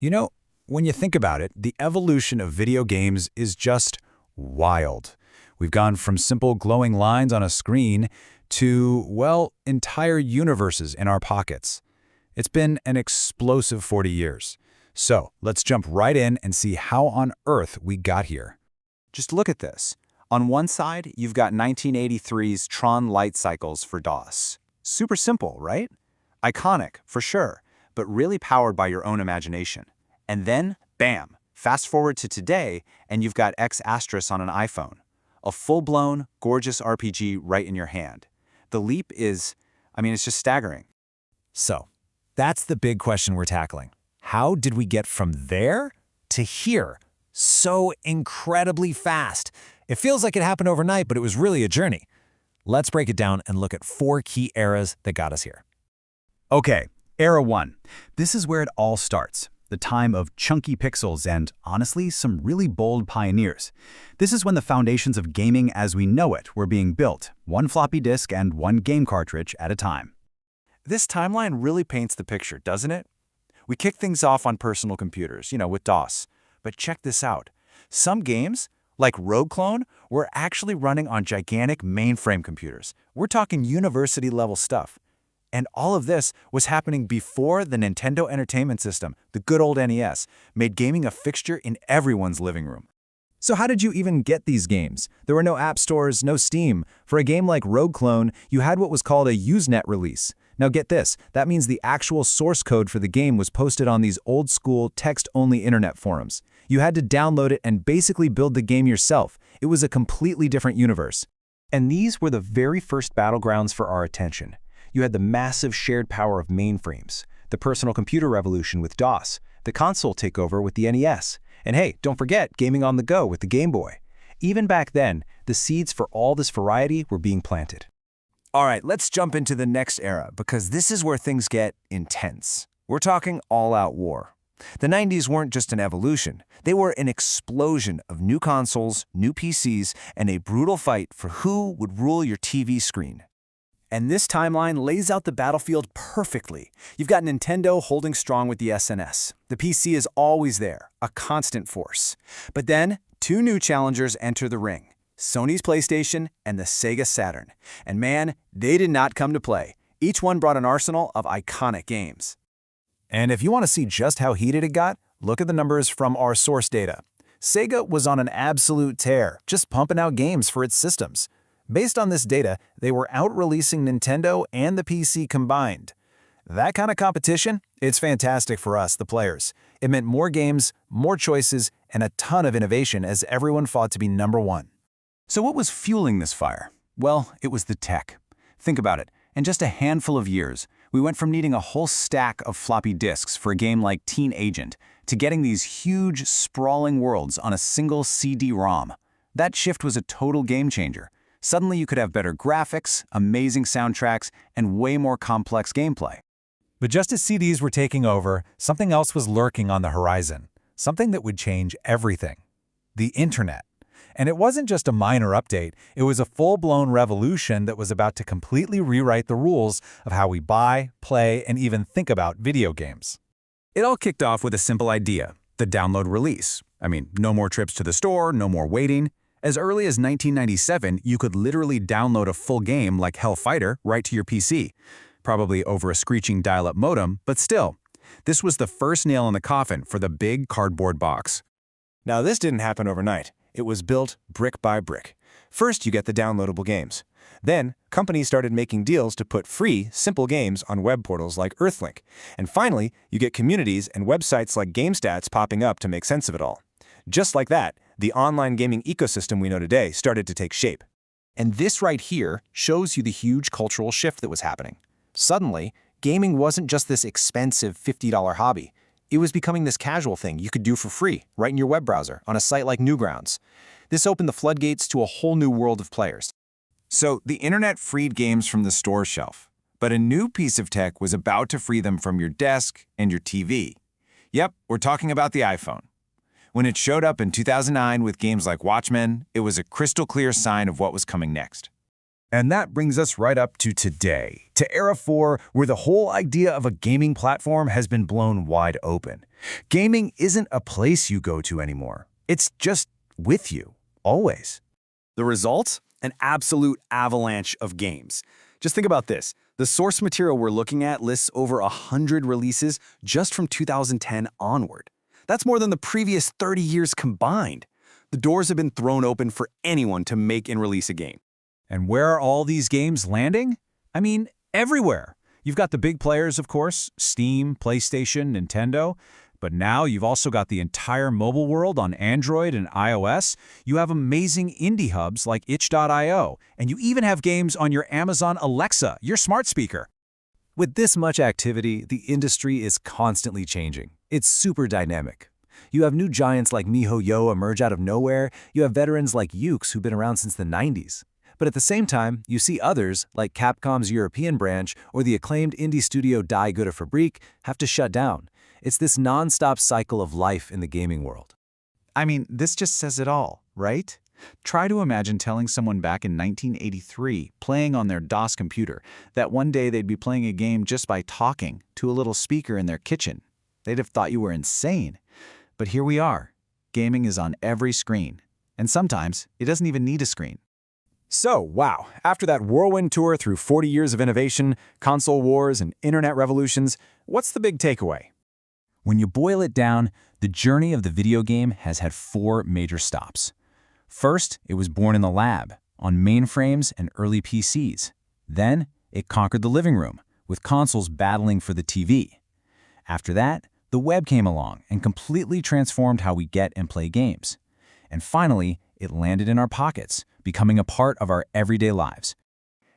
You know, when you think about it, the evolution of video games is just wild. We've gone from simple glowing lines on a screen to, well, entire universes in our pockets. It's been an explosive 40 years. So let's jump right in and see how on earth we got here. Just look at this. On one side, you've got 1983's Tron Light Cycles for DOS. Super simple, right? Iconic, for sure, but really powered by your own imagination. And then, bam, fast forward to today, and you've got X Astris on an iPhone. A full-blown, gorgeous RPG right in your hand. The leap is, it's just staggering. So, that's the big question we're tackling. How did we get from there to here so incredibly fast? It feels like it happened overnight, but it was really a journey. Let's break it down and look at 4 key eras that got us here. Okay, Era 1. This is where it all starts. The time of chunky pixels and, honestly, some really bold pioneers. This is when the foundations of gaming as we know it were being built, one floppy disk and one game cartridge at a time. This timeline really paints the picture, doesn't it? We kicked things off on personal computers, with DOS. But check this out. Some games, like Rogue Clone, were actually running on gigantic mainframe computers. We're talking university-level stuff. And all of this was happening before the Nintendo Entertainment System, the good old NES, made gaming a fixture in everyone's living room. So how did you even get these games? There were no app stores, no Steam. For a game like Rogue Clone, you had what was called a Usenet release. Now get this, that means the actual source code for the game was posted on these old-school, text-only internet forums. You had to download it and basically build the game yourself. It was a completely different universe. And these were the very first battlegrounds for our attention. You had the massive shared power of mainframes, the personal computer revolution with DOS, the console takeover with the NES, and hey, don't forget gaming on the go with the Game Boy. Even back then, the seeds for all this variety were being planted. All right, let's jump into the next era, because this is where things get intense. We're talking all-out war. The 90s weren't just an evolution. They were an explosion of new consoles, new PCs, and a brutal fight for who would rule your TV screen. And this timeline lays out the battlefield perfectly. You've got Nintendo holding strong with the SNS. The PC is always there, a constant force. But then, 2 new challengers enter the ring. Sony's PlayStation and the Sega Saturn. And man, they did not come to play. Each one brought an arsenal of iconic games. And if you want to see just how heated it got, look at the numbers from our source data. Sega was on an absolute tear, just pumping out games for its systems. Based on this data, they were out-releasing Nintendo and the PC combined. That kind of competition, it's fantastic for us, the players. It meant more games, more choices, and a ton of innovation as everyone fought to be number one. So what was fueling this fire? Well, it was the tech. Think about it. In just a handful of years, we went from needing a whole stack of floppy disks for a game like Teen Agent to getting these huge, sprawling worlds on a single CD-ROM. That shift was a total game changer. Suddenly you could have better graphics, amazing soundtracks, and way more complex gameplay. But just as CDs were taking over, something else was lurking on the horizon. Something that would change everything. The internet. And it wasn't just a minor update, it was a full-blown revolution that was about to completely rewrite the rules of how we buy, play, and even think about video games. It all kicked off with a simple idea, the download release. No more trips to the store, no more waiting. As early as 1997, you could literally download a full game like Hellfighter right to your PC. Probably over a screeching dial-up modem, but still. This was the first nail in the coffin for the big cardboard box. Now this didn't happen overnight. It was built brick by brick. First, you get the downloadable games. Then, companies started making deals to put free, simple games on web portals like Earthlink. And finally, you get communities and websites like GameStats popping up to make sense of it all. Just like that, the online gaming ecosystem we know today started to take shape. And this right here shows you the huge cultural shift that was happening. Suddenly, gaming wasn't just this expensive $50 hobby. It was becoming this casual thing you could do for free, right in your web browser, on a site like Newgrounds. This opened the floodgates to a whole new world of players. So the internet freed games from the store shelf, but a new piece of tech was about to free them from your desk and your TV. Yep, we're talking about the iPhone. When it showed up in 2009 with games like Watchmen, it was a crystal clear sign of what was coming next. And that brings us right up to today, to Era 4, where the whole idea of a gaming platform has been blown wide open. Gaming isn't a place you go to anymore. It's just with you, always. The result? An absolute avalanche of games. Just think about this. The source material we're looking at lists over 100 releases just from 2010 onward. That's more than the previous 30 years combined. The doors have been thrown open for anyone to make and release a game. And where are all these games landing? I mean, everywhere. You've got the big players, of course, Steam, PlayStation, Nintendo. But now you've also got the entire mobile world on Android and iOS. You have amazing indie hubs like itch.io, and you even have games on your Amazon Alexa, your smart speaker. With this much activity, the industry is constantly changing. It's super dynamic. You have new giants like MiHoYo emerge out of nowhere. You have veterans like Yuke's who've been around since the 90s. But at the same time, you see others, like Capcom's European branch or the acclaimed indie studio Die Gute Fabrik, have to shut down. It's this non-stop cycle of life in the gaming world. I mean, this just says it all, right? Try to imagine telling someone back in 1983, playing on their DOS computer, that one day they'd be playing a game just by talking to a little speaker in their kitchen. They'd have thought you were insane. But here we are. Gaming is on every screen. And sometimes, it doesn't even need a screen. So, wow, after that whirlwind tour through 40 years of innovation, console wars, and internet revolutions, what's the big takeaway? When you boil it down, the journey of the video game has had 4 major stops. First, it was born in the lab, on mainframes and early PCs. Then, it conquered the living room, with consoles battling for the TV. After that, the web came along and completely transformed how we get and play games. And finally, it landed in our pockets, becoming a part of our everyday lives.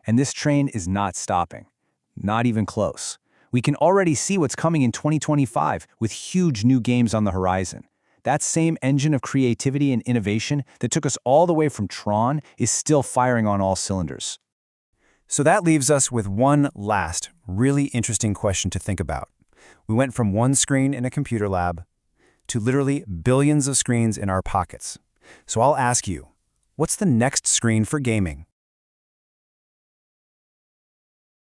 And this train is not stopping. Not even close. We can already see what's coming in 2025 with huge new games on the horizon. That same engine of creativity and innovation that took us all the way from Tron is still firing on all cylinders. So that leaves us with one last, really interesting question to think about. We went from one screen in a computer lab to literally billions of screens in our pockets. So I'll ask you, what's the next screen for gaming?